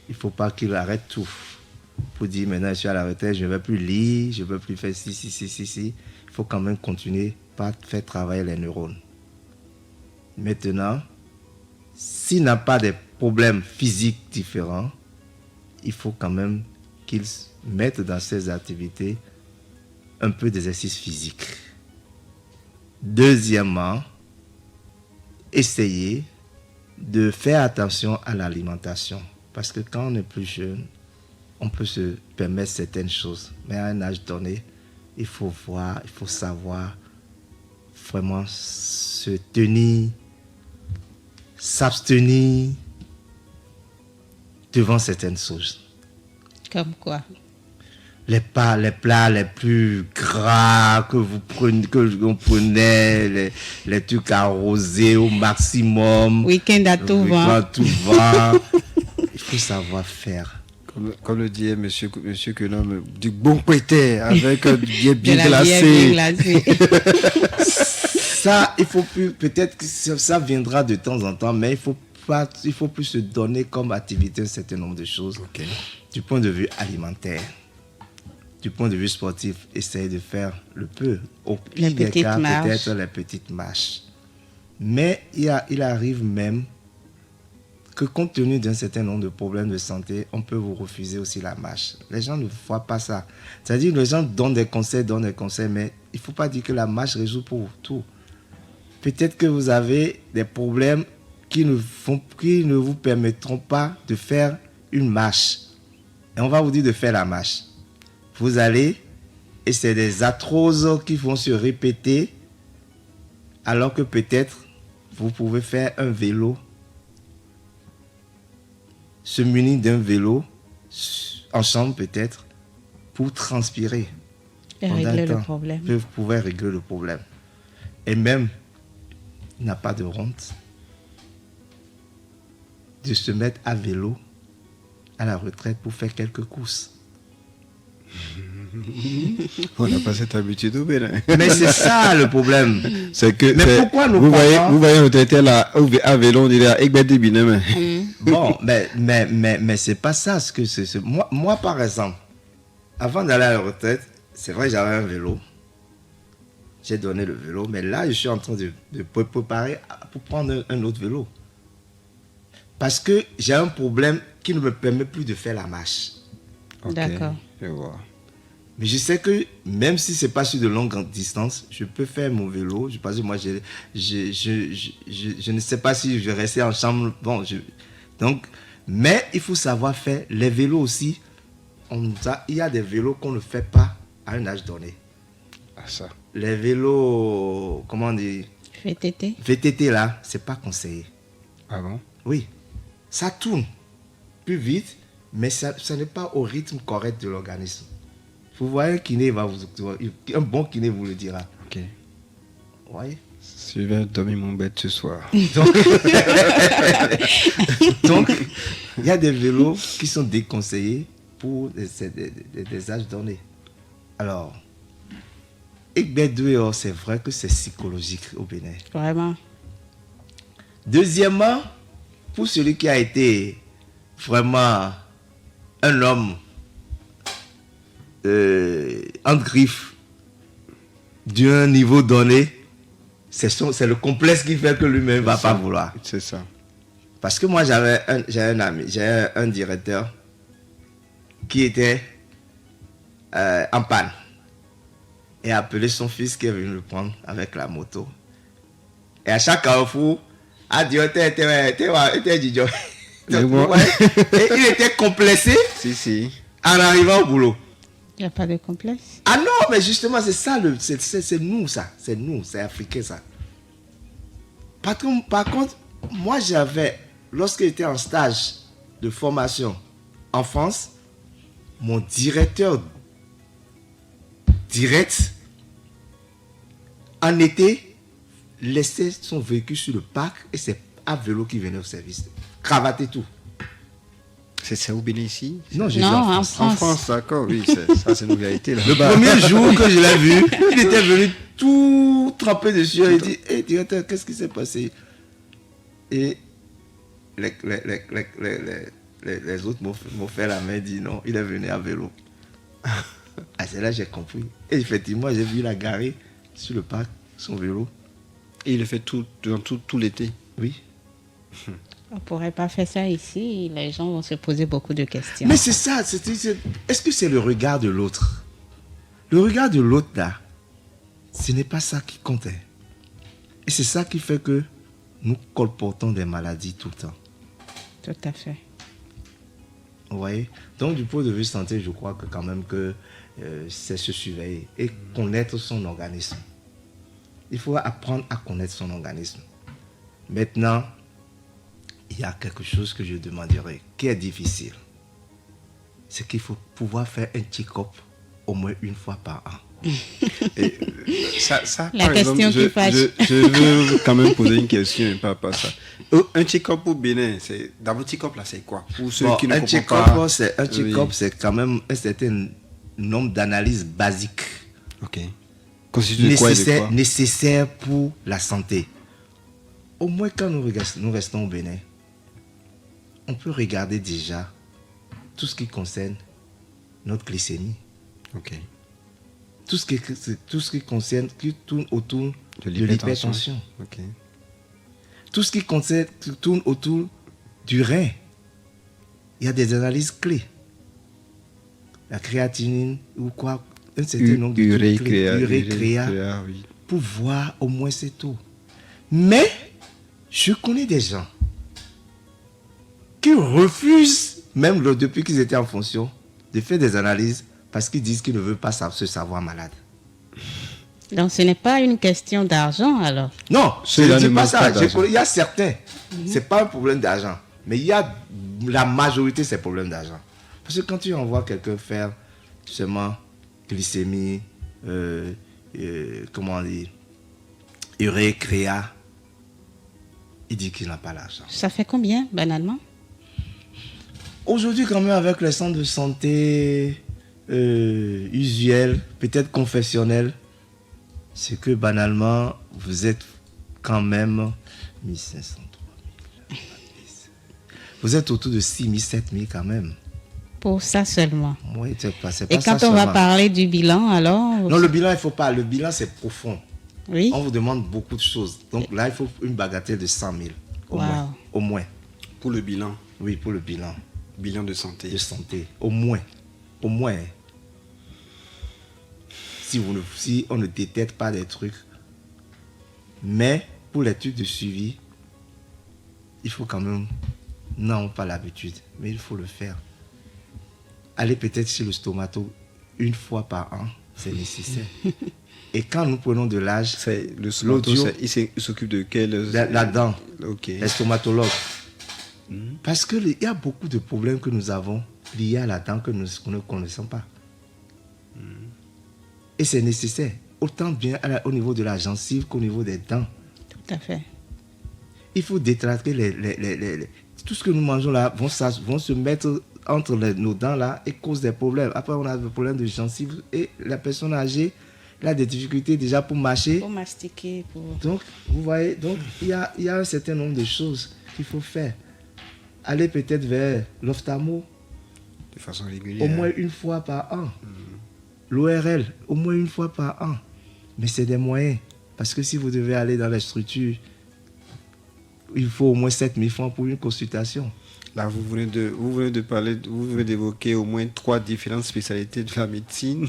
il ne faut pas qu'il arrête tout. Pour dire maintenant je suis à la retraite, je ne vais plus lire, je ne vais plus faire ci. Il faut quand même continuer par faire travailler les neurones. Maintenant, s'il n'a pas de problèmes physiques différents, il faut quand même qu'il mette dans ses activités un peu d'exercice physique. Deuxièmement, essayez de faire attention à l'alimentation. Parce que quand on est plus jeune, on peut se permettre certaines choses. Mais à un âge donné, il faut voir, il faut savoir vraiment se tenir, s'abstenir devant certaines choses. Comme quoi? Les plats les plus gras que vous prenez, les trucs arrosés au maximum. Week-end à tout vent. Il faut savoir faire. Comme le dit monsieur Kenom, du bon pété avec du bière bien De la bière bien glacé. glacée. Ça, il faut plus, peut-être que ça viendra de temps en temps, mais il faut plus se donner comme activité un certain nombre de choses. Ok. Du point de vue alimentaire, du point de vue sportif, essayez de faire le peu. Au pire Les des petites cas, marches. peut-être les petites marches. Mais il arrive même que compte tenu d'un certain nombre de problèmes de santé, on peut vous refuser aussi la marche. Les gens ne voient pas ça. C'est-à-dire que les gens donnent des conseils, mais il ne faut pas dire que la marche résout pour tout. Peut-être que vous avez des problèmes qui ne vous permettront pas de faire une marche et on va vous dire de faire la marche. Vous allez et c'est des arthroses qui vont se répéter alors que peut-être vous pouvez faire un vélo, se munir d'un vélo ensemble peut-être pour transpirer. Et régler le problème. Vous pouvez régler le problème. Et même, il n'a pas de honte de se mettre à vélo à la retraite pour faire quelques courses. On n'a pas cette habitude au Bénin. Mais c'est ça le problème. C'est que mais pourquoi nous vous voyez le traité là à vélo, on dirait Egbedi Binem. Bon, mais c'est pas ça ce que c'est. Moi, par exemple, avant d'aller à la retraite, c'est vrai, j'avais un vélo. J'ai donné le vélo, mais là, je suis en train de préparer pour prendre un autre vélo. Parce que j'ai un problème qui ne me permet plus de faire la marche. Okay, d'accord. Je vois. Mais je sais que même si ce n'est pas sur de longues distances, je peux faire mon vélo. Parce que moi, je ne sais pas si je vais rester en chambre. Bon, donc, mais il faut savoir faire. Les vélos aussi, il y a des vélos qu'on ne fait pas à un âge donné. Ah, ça. Les vélos, comment on dit? VTT. VTT là, c'est pas conseillé. Ah bon? Oui. Ça tourne plus vite, mais ça n'est pas au rythme correct de l'organisme. Vous voyez, un bon kiné vous le dira. Ok. Oui. Je vais dormir mon bête ce soir. Donc, il y a des vélos qui sont déconseillés pour des âges donnés. Alors, Egbedi, c'est vrai que c'est psychologique au Bénin. Vraiment. Deuxièmement, pour celui qui a été vraiment un homme en griffe d'un niveau donné, c'est le complexe qui fait que lui-même ne va pas vouloir. C'est ça. Parce que moi, j'ai un ami, j'ai un directeur qui était en panne et a appelé son fils qui est venu le prendre avec la moto. Et à chaque carrefour, a dit, était idiot. Et il était complexé en arrivant au boulot. Il n'y a pas de complexe. Ah non, mais justement, c'est ça, c'est nous, ça. C'est nous, c'est africain, ça. Par contre, moi, lorsque j'étais en stage de formation en France, mon directeur direct, en été, laissait son véhicule sur le parc et c'est à vélo qui venait au service. Cravater tout. C'est au Bénin ici? Non, j'ai dit en France. En France, d'accord, oui, ça c'est une réalité. Le premier jour que je l'ai vu, il était venu tout trempé dessus. Il dit, hey, directeur, qu'est-ce qui s'est passé? Et les autres m'ont fait la main et dit non, il est venu à vélo. Ah, c'est là que j'ai compris. Et effectivement, j'ai vu la garer sur le parc, son vélo. Et il le fait durant tout l'été? Oui. On ne pourrait pas faire ça ici. Les gens vont se poser beaucoup de questions. Mais c'est ça. Est-ce que c'est le regard de l'autre? Le regard de l'autre, là, ce n'est pas ça qui compte. Et c'est ça qui fait que nous colportons des maladies tout le temps. Tout à fait. Vous voyez? Donc, du point de vue santé, je crois que quand même que c'est se surveiller et connaître son organisme. Il faut apprendre à connaître son organisme. Maintenant, il y a quelque chose que je demanderais qui est difficile. C'est qu'il faut pouvoir faire un check-up au moins une fois par an. Et, la question qui fâche. Je veux quand même poser une question par rapport à ça. Un check-up au Bénin, dans votre check-up là, c'est quoi? Pour ceux qui ne comprennent pas. Un check-up, c'est quand même un certain nombre d'analyses basiques. Ok. Constitué de quoi et de quoi? Nécessaire pour la santé. Au moins quand nous restons au Bénin, on peut regarder déjà tout ce qui concerne notre glycémie. Ok. Tout ce qui tourne autour de l'hypertension. Ok. Tout ce qui tourne autour du rein. Il y a des analyses clés. La créatinine ou quoi, un certain nombre de trucs clés. Urécréa, oui. Pour voir au moins c'est tout. Mais je connais des gens qui refusent même depuis qu'ils étaient en fonction, de faire des analyses parce qu'ils disent qu'ils ne veulent pas se savoir malade. Donc, ce n'est pas une question d'argent, alors. Non, je Cela ne dis ne pas manque ça. pas d'argent. Il y a certains, c'est pas un problème d'argent. Mais il y a la majorité, c'est problème d'argent. Parce que quand tu envoies quelqu'un faire justement glycémie, comment on dit, urée, créa, il dit qu'il n'a pas l'argent. Ça fait combien, banalement? Aujourd'hui, quand même, avec les centres de santé usuels, peut-être confessionnels, c'est que banalement, vous êtes quand même 1500, 3000. Vous êtes autour de 6000, 7000 quand même. Pour ça seulement. Oui, c'est pas Et ça quand on va seulement. parler du bilan, alors? Non, le bilan, il ne faut pas. Le bilan, c'est profond. Oui. On vous demande beaucoup de choses. Donc là, il faut une bagatelle de 100 000. Au Wow. moins. Au moins. Pour le bilan. Oui, pour le bilan Bilan de santé. de santé. Au moins. Au moins. Si on ne détecte pas des trucs. Mais pour les trucs de suivi, il faut quand même... Non, pas l'habitude, mais il faut le faire. Aller peut-être chez le stomato une fois par an, c'est nécessaire. Et quand nous prenons de l'âge, C'est le stomato, l'audio, il s'occupe de quel... la dent, Ok. les stomatologues. Parce qu'il y a beaucoup de problèmes que nous avons liés à la dent que nous ne connaissons pas. Et c'est nécessaire, autant bien au niveau de la gencive qu'au niveau des dents. Tout à fait. Il faut détraquer tout ce que nous mangeons là, vont se mettre entre nos dents là et cause des problèmes. Après, on a des problèmes de gencive et la personne âgée, elle a des difficultés déjà pour marcher. Pour mastiquer, pour... Donc, vous voyez, donc il y a un certain nombre de choses qu'il faut faire. Aller peut-être vers l'ophtalmo De façon régulière. au moins une fois par an. L'ORL au moins une fois par an. Mais c'est des moyens. Parce que si vous devez aller dans les structures, il faut au moins 7 000 francs pour une consultation. Là, vous venez d'évoquer au moins 3 différentes spécialités de la médecine.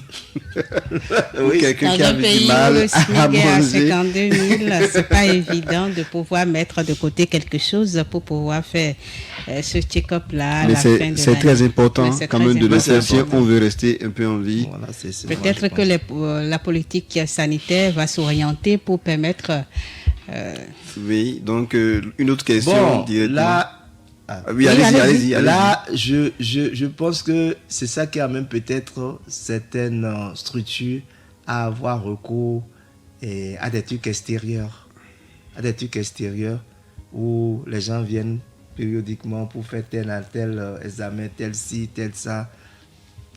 Pour Oui. quelqu'un Dans qui un avait pays du où mal le à SMIC est à manger. 52 000, c'est pas évident de pouvoir mettre de côté quelque chose pour pouvoir faire ce check-up-là à Mais la fin de c'est l'année. très important Mais c'est quand très même de le important. faire si on veut rester un peu en vie. Voilà, c'est Peut-être moi, que la politique sanitaire va s'orienter pour permettre... Oui, donc une autre question Bon, directement. là, Ah oui, Oui, allez-y. là je pense que c'est ça qui amène peut-être certaines structures à avoir recours à des trucs extérieurs. À des trucs extérieurs où les gens viennent périodiquement pour faire tel examen, tel ci, tel ça.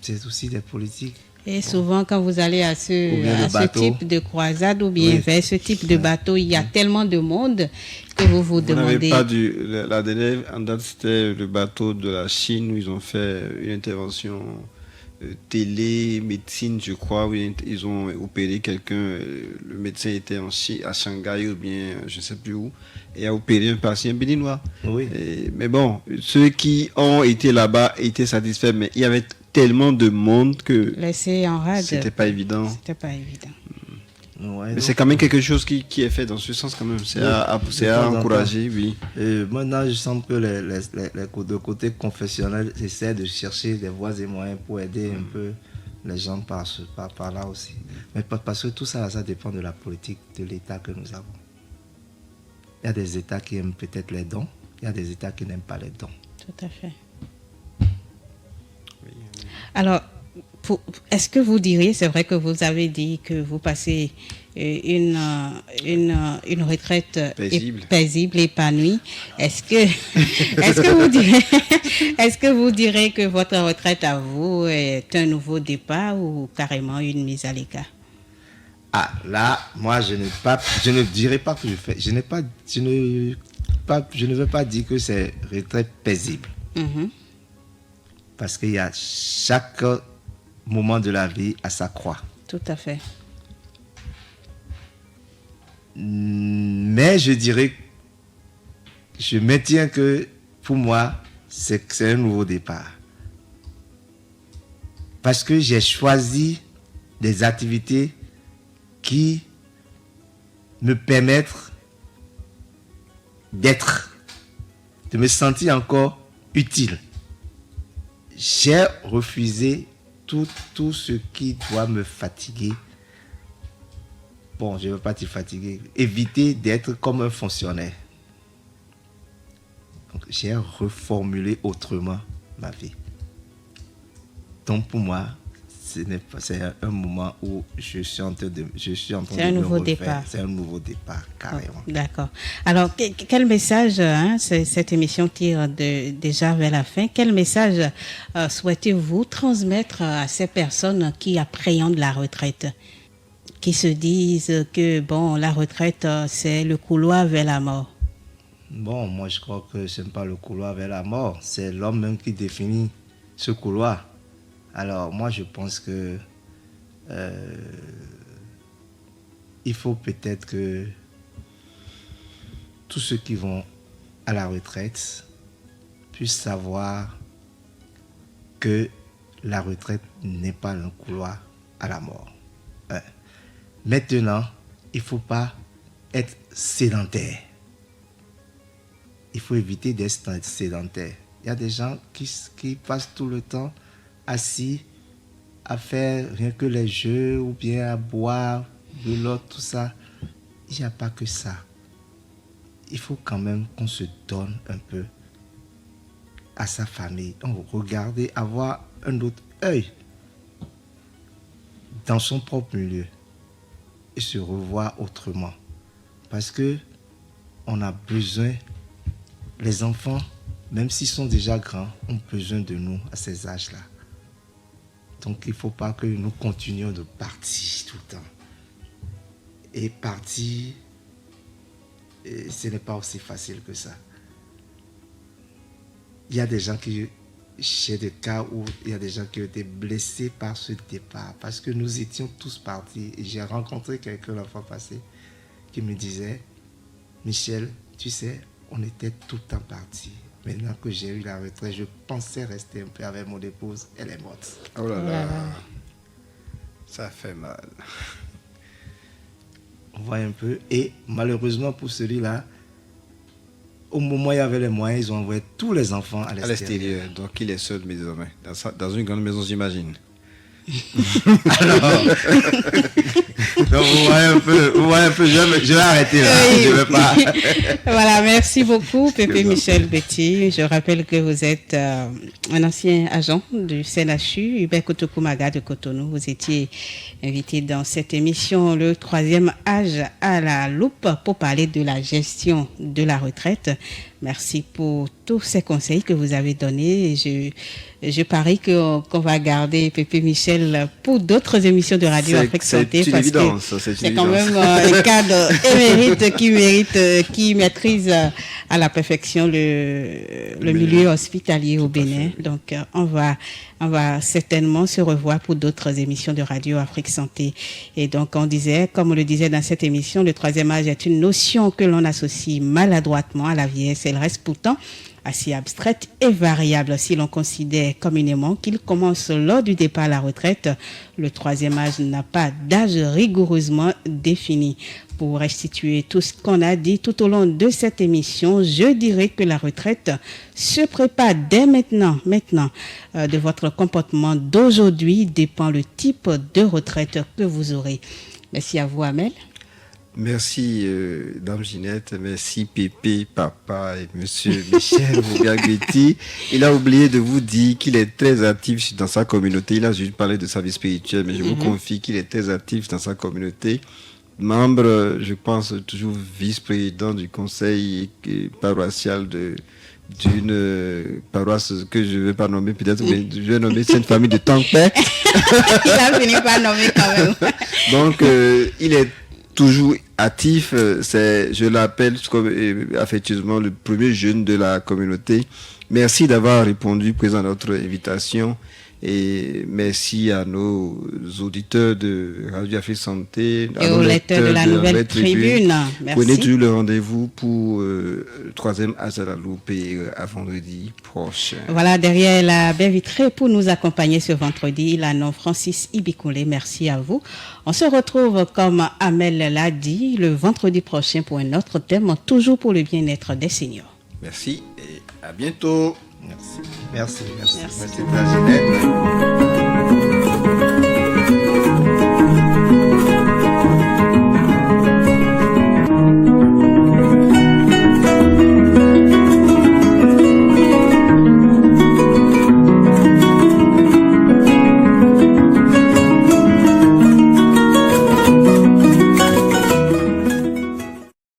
C'est aussi des politiques. Et souvent, quand vous allez à Ou bien le ce bateau. type de croisade ou bien Oui. vers ce type de bateau, il y a tellement de monde que vous Vous demandez... n'avez pas la dernière en date, c'était le bateau de la Chine où ils ont fait une intervention télémédecine, je crois, où ils ont opéré quelqu'un. Le médecin était à Shanghai ou bien je ne sais plus où, et a opéré un patient béninois. Oui. Mais bon, ceux qui ont été là-bas étaient satisfaits, mais il y avait tellement de monde que Laisser en rade. c'était pas évident. C'était pas évident. Ouais, Mais donc, c'est quand même quelque chose qui est fait dans ce sens quand même. C'est Oui, c'est de à temps en temps. encourager, oui. maintenant, je sens que de côté confessionnel essaient de chercher des voies et moyens pour aider un peu les gens par là aussi. Mais parce que tout ça, ça dépend de la politique de l'État que nous avons. Il y a des États qui aiment peut-être les dons, il y a des États qui n'aiment pas les dons. Tout à fait. Alors, est-ce que vous diriez, c'est vrai que vous avez dit que vous passez une retraite paisible, épanouie. Est-ce que vous direz que votre retraite à vous est un nouveau départ ou carrément une mise à l'écart? Ah, là, moi, je ne dirais pas que je ne veux pas dire que c'est retraite paisible. Mhm. Parce qu'il y a chaque moment de la vie à sa croix. Tout à fait. Mais je dirais, je maintiens que pour moi, c'est un nouveau départ. Parce que j'ai choisi des activités qui me permettent de me sentir encore utile. j'ai refusé tout ce qui doit me fatiguer. Bon, je ne veux pas te fatiguer. Éviter d'être comme un fonctionnaire. Donc, j'ai reformulé autrement ma vie. Donc, pour moi, c'est un moment où je suis en train de c'est un nouveau départ. C'est un nouveau départ, carrément. Oh, d'accord. Alors, quel message, cette émission tire déjà vers la fin, quel message souhaitez-vous transmettre à ces personnes qui appréhendent la retraite, qui se disent que, bon, la retraite, c'est le couloir vers la mort? Bon, moi, je crois que ce n'est pas le couloir vers la mort, c'est l'homme même qui définit ce couloir. Alors, moi, je pense que il faut peut-être que tous ceux qui vont à la retraite puissent savoir que la retraite n'est pas un couloir à la mort. Maintenant, il ne faut pas être sédentaire. Il faut éviter d'être sédentaire. Il y a des gens qui passent tout le temps assis à faire rien que les jeux ou bien à boire de l'eau, tout ça. Il n'y a pas que ça. Il faut quand même qu'on se donne un peu à sa famille. On regarde, avoir un autre œil dans son propre milieu et se revoir autrement. Parce que on a besoin, les enfants, même s'ils sont déjà grands, ont besoin de nous à ces âges-là. Donc, il ne faut pas que nous continuions de partir tout le temps. Et partir, ce n'est pas aussi facile que ça. Il y a des gens j'ai des cas où il y a des gens qui ont été blessés par ce départ. Parce que nous étions tous partis. Et j'ai rencontré quelqu'un la fois passée qui me disait, Michel, tu sais, on était tout le temps partis. Maintenant que j'ai eu la retraite, je pensais rester un peu avec mon épouse. Elle est morte. Oh là là, ça fait mal. On voit un peu. Et malheureusement pour celui-là, au moment où il y avait les moyens, ils ont envoyé tous les enfants à l'extérieur. Donc il est seul désormais. Dans une grande maison, j'imagine. Alors, donc vous voyez un peu, je vais arrêter là, je vais pas. Voilà, merci beaucoup Pépé Michel Betty. Je rappelle que vous êtes un ancien agent du CNHU, Hubert Kotokumaga de Cotonou. Vous étiez invité dans cette émission, le troisième âge à la loupe, pour parler de la gestion de la retraite. Merci pour tous ces conseils que vous avez donnés. Je parie qu'on va garder Pépé Michel pour d'autres émissions de Radio Afrique Santé, parce que c'est quand même un cadre émérite qui maîtrise à la perfection le milieu hospitalier au Bénin. Donc on va certainement se revoir pour d'autres émissions de Radio Afrique Santé. Et donc on disait, comme on le disait dans cette émission, le troisième âge est une notion que l'on associe maladroitement à la vieillesse. Elle reste pourtant assez abstraite et variable si l'on considère communément qu'il commence lors du départ à la retraite. Le troisième âge n'a pas d'âge rigoureusement défini. Pour restituer tout ce qu'on a dit tout au long de cette émission, je dirais que la retraite se prépare dès maintenant. De votre comportement d'aujourd'hui dépend le type de retraite que vous aurez. Merci à vous, Amel. Merci, Dame Ginette. Merci, Pépé, Papa et Monsieur Michel Betty. Il a oublié de vous dire qu'il est très actif dans sa communauté. Il a juste parlé de sa vie spirituelle, mais je vous confie qu'il est très actif dans sa communauté. Membre, je pense, toujours vice-président du conseil paroissial d'une paroisse que je ne vais pas nommer peut-être, mais je vais nommer Sainte Famille de Tampere. Il a fini par nommer quand même. Donc, il est toujours actif, je l'appelle affectueusement le premier jeune de la communauté. Merci d'avoir répondu présent à notre invitation et merci à nos auditeurs de Radio Afrique Santé et aux lecteurs de la Nouvelle Tribune. Merci. Prenez toujours le rendez-vous pour le troisième âge à la loupe et à vendredi prochain. Voilà, derrière la baie vitrée pour nous accompagner ce vendredi, il a nom Francis Ibikoulé. Merci à vous. On se retrouve, comme Amel l'a dit, le vendredi prochain pour un autre thème, toujours pour le bien-être des seniors. Merci et à bientôt. Merci. Merci, Ginette.